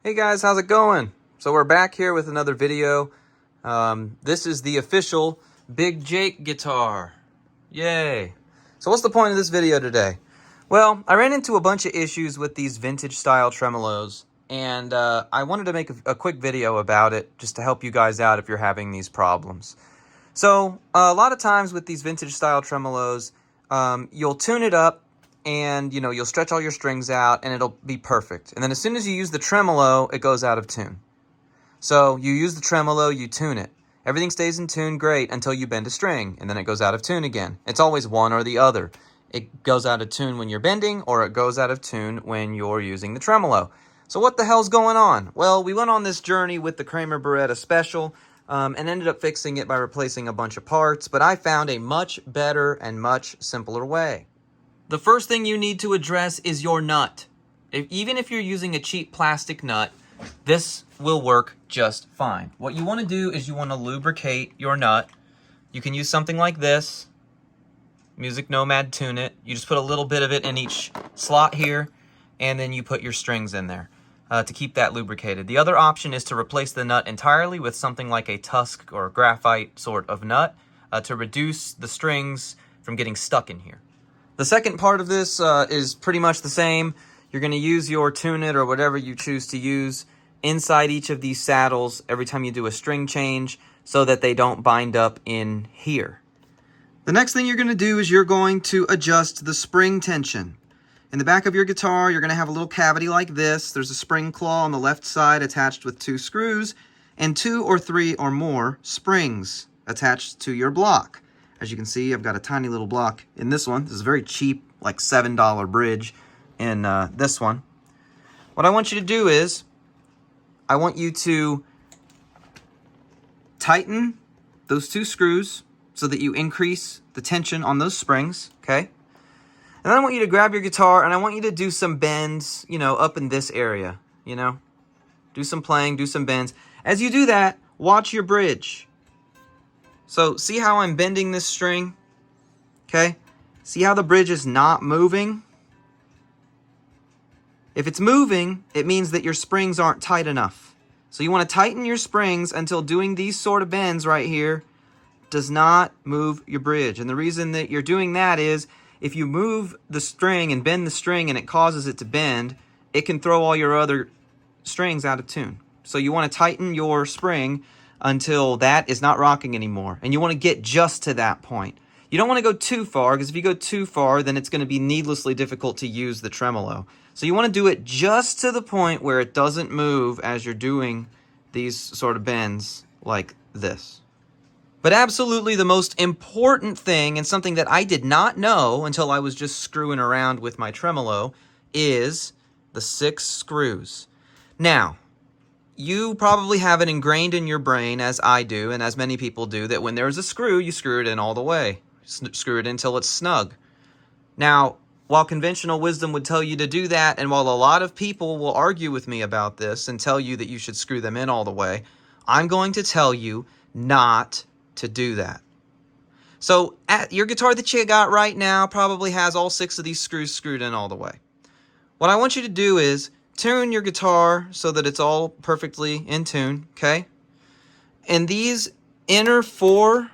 Hey guys, how's it going? So we're back here with another video. This is the official Big Jake guitar. Yay! So what's the point of this video today? Well, I ran into a bunch of issues with these vintage style tremolos, and I wanted to make a quick video about it just to help you guys out if you're having these problems. So a lot of times with these vintage style tremolos, you'll tune it up, and you'll stretch all your strings out and it'll be perfect. And then as soon as you use the tremolo, it goes out of tune. So you use the tremolo, you tune it. Everything stays in tune great until you bend a string, and then it goes out of tune again. It's always one or the other. It goes out of tune when you're bending, or it goes out of tune when you're using the tremolo. So what the hell's going on? Well, we went on this journey with the Kramer Barretta Special, and ended up fixing it by replacing a bunch of parts, but I found a much better and much simpler way. The first thing you need to address is your nut. Even if you're using a cheap plastic nut, this will work just fine. What you want to do is you want to lubricate your nut. You can use something like this. Music Nomad Tune It. You just put a little bit of it in each slot here, and then you put your strings in there to keep that lubricated. The other option is to replace the nut entirely with something like a tusk or graphite sort of nut to reduce the strings from getting stuck in here. The second part of this is pretty much the same. You're going to use your Tune It or whatever you choose to use inside each of these saddles every time you do a string change so that they don't bind up in here. The next thing you're going to do is you're going to adjust the spring tension. In the back of your guitar, you're going to have a little cavity like this. There's a spring claw on the left side attached with 2 screws and 2 or 3 or more springs attached to your block. As you can see, I've got a tiny little block in this one. This is a very cheap, like $7 bridge in this one. What I want you to do is, I want you to tighten those 2 screws so that you increase the tension on those springs, okay? And then I want you to grab your guitar and I want you to do some bends, up in this area, Do some playing, do some bends. As you do that, watch your bridge. So see how I'm bending this string? Okay? See how the bridge is not moving? If it's moving, it means that your springs aren't tight enough. So you want to tighten your springs until doing these sort of bends right here does not move your bridge. And the reason that you're doing that is if you move the string and bend the string and it causes it to bend, it can throw all your other strings out of tune. So you want to tighten your spring until that is not rocking anymore. And you want to get just to that point. You don't want to go too far, because if you go too far, then it's going to be needlessly difficult to use the tremolo. So you want to do it just to the point where it doesn't move as you're doing these sort of bends like this. But absolutely the most important thing, and something that I did not know until I was just screwing around with my tremolo, is the 6 screws. Now, you probably have it ingrained in your brain, as I do, and as many people do, that when there's a screw, you screw it in all the way. Screw it in until it's snug. Now, while conventional wisdom would tell you to do that, and while a lot of people will argue with me about this and tell you that you should screw them in all the way, I'm going to tell you not to do that. So, your guitar that you got right now probably has all 6 of these screws screwed in all the way. What I want you to do is tune your guitar so that it's all perfectly in tune, okay? And these inner 4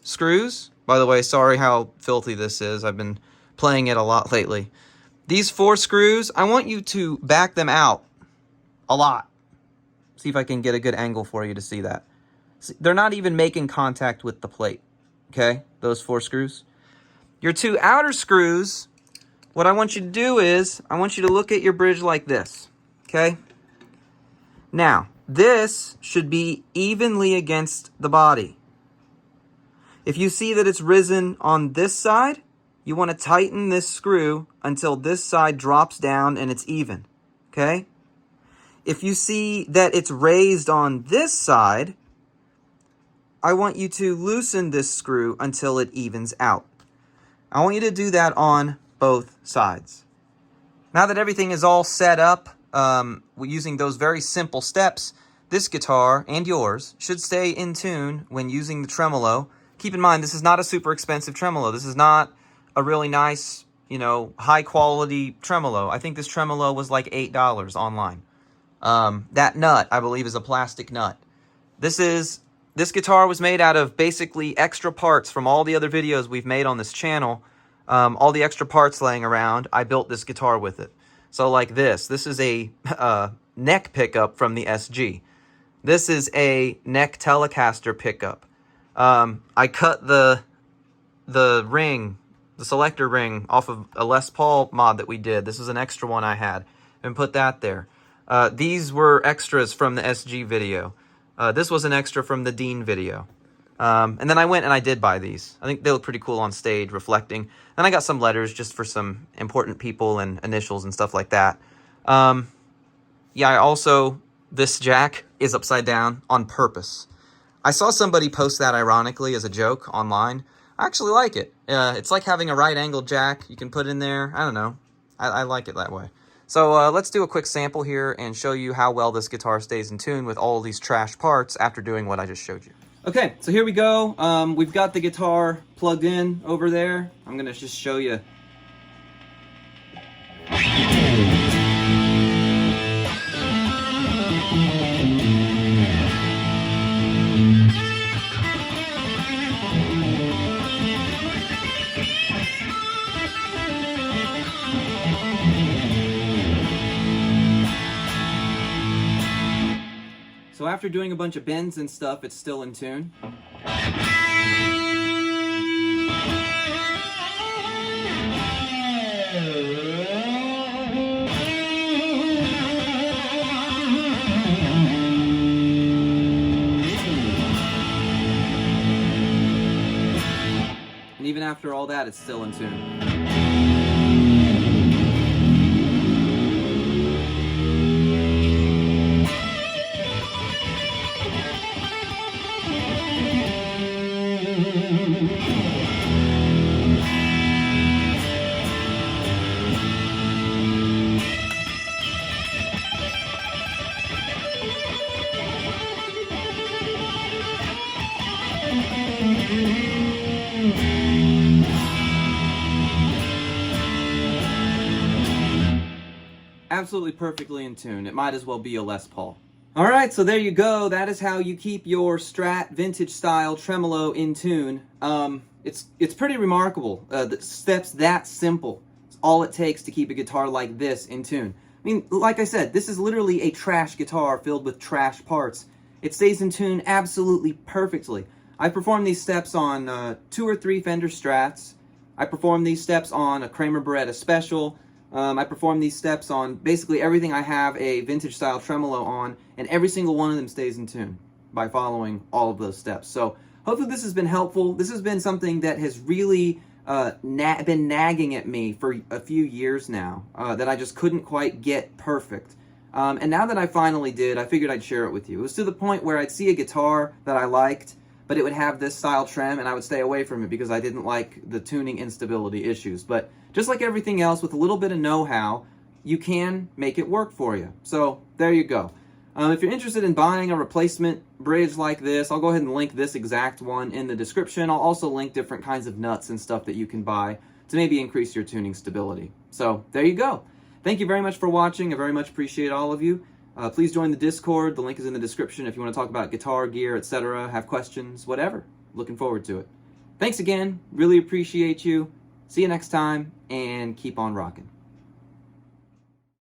screws, by the way, sorry how filthy this is. I've been playing it a lot lately. These 4 screws, I want you to back them out a lot. See if I can get a good angle for you to see that. See, they're not even making contact with the plate, okay? Those 4 screws. Your 2 outer screws, what I want you to do is, I want you to look at your bridge like this, okay? Now, this should be evenly against the body. If you see that it's risen on this side, you want to tighten this screw until this side drops down and it's even, okay? If you see that it's raised on this side, I want you to loosen this screw until it evens out. I want you to do that on both sides. Now that everything is all set up, using those very simple steps, this guitar and yours should stay in tune when using the tremolo. Keep in mind, this is not a super expensive tremolo. This is not a really nice you know, high quality tremolo. I think this tremolo was like $8 online. That nut, I believe, is a plastic nut. This guitar was made out of basically extra parts from all the other videos we've made on this channel. All the extra parts laying around, I built this guitar with it. So like this is a neck pickup from the SG. This is a neck Telecaster pickup. I cut the ring, the selector ring, off of a Les Paul mod that we did. This is an extra one I had, and put that there. These were extras from the SG video. This was an extra from the Dean video. And then I went and I did buy these. I think they look pretty cool on stage, reflecting. And I got some letters just for some important people and initials and stuff like that. Yeah, I also, this jack is upside down on purpose. I saw somebody post that ironically as a joke online. I actually like it. It's like having a right-angled jack you can put in there. I don't know. I like it that way. So let's do a quick sample here and show you how well this guitar stays in tune with all of these trash parts after doing what I just showed you. Okay, so here we go. We've got the guitar plugged in over there. I'm gonna just show you. So after doing a bunch of bends and stuff, it's still in tune. And even after all that, it's still in tune. Absolutely perfectly in tune. It might as well be a Les Paul. Alright, so there you go. That is how you keep your Strat vintage style tremolo in tune. It's pretty remarkable. The steps that simple. It's all it takes to keep a guitar like this in tune. I mean, like I said, this is literally a trash guitar filled with trash parts. It stays in tune absolutely perfectly. I performed these steps on 2 or 3 Fender Strats. I performed these steps on a Kramer Beretta Special. I perform these steps on basically everything I have a vintage style tremolo on, and every single one of them stays in tune by following all of those steps. So hopefully this has been helpful. This has been something that has really been nagging at me for a few years now, that I just couldn't quite get perfect. And now that I finally did, I figured I'd share it with you. It was to the point where I'd see a guitar that I liked, but it would have this style trem, and I would stay away from it because I didn't like the tuning instability issues. But just like everything else, with a little bit of know-how, you can make it work for you. So there you go. If you're interested in buying a replacement bridge like this, I'll go ahead and link this exact one in the description. I'll also link different kinds of nuts and stuff that you can buy to maybe increase your tuning stability. So there you go. Thank you very much for watching. I very much appreciate all of you. Please join the Discord. The link is in the description if you want to talk about guitar, gear, etc., have questions, whatever. Looking forward to it. Thanks again. Really appreciate you. See you next time, and keep on rocking.